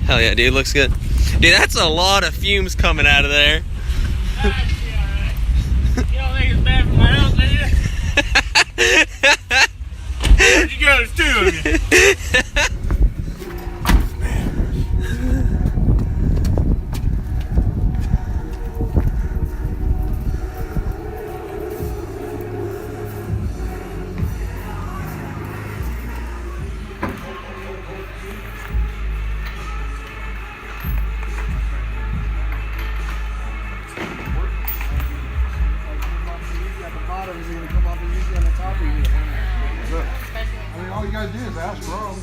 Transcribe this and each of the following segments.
Hell yeah, dude, looks good. Dude, that's a lot of fumes coming out of there. That should be alright. You don't think it's bad for my health, do you? Where'd you go? There's two of you. Is he gonna come off and use you on the top of you? I mean, all you gotta do is ask, bro.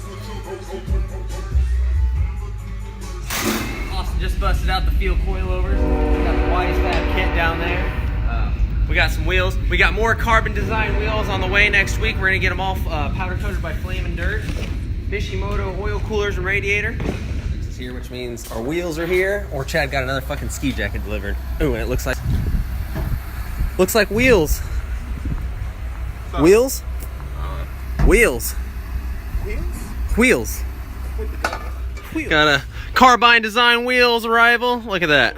Austin just busted out the feal coilovers. We got the wisefab kit down there. We got some wheels. We got more Carbyne Design wheels on the way next week. We're gonna get them all powder coated by Flame and Dirt. Bishimoto oil coolers and radiator. This is here, which means our wheels are here. Or Chad got another fucking ski jacket delivered. Ooh, and it looks like wheels. Wheels? Wheels. Wheels. Got a Carbyne Design Wheels arrival. Look at that.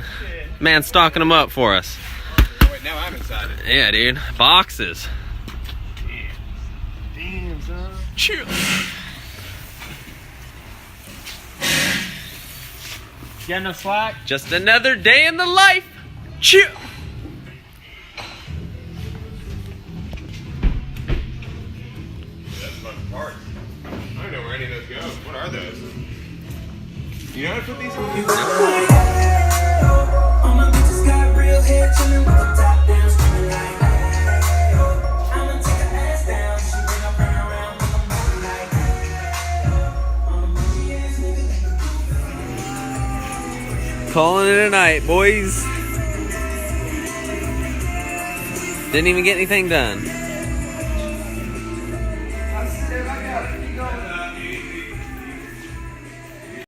Man stocking them up for us. Oh, wait, now I'm excited. Yeah, dude. Boxes. Damn, son. Cheers. You got no slack? Just another day in the life. Cheers. Parts. I don't know where any of those go. What are those? You know how to put these on? All my bitches got real hair, chillin' with the top down, screaming like, hey-oh. I'ma take her ass down, she bring her friend around, make 'em body like, hey-oh. I'm a bougie ass nigga. Calling it a night, boys. Didn't even get anything done.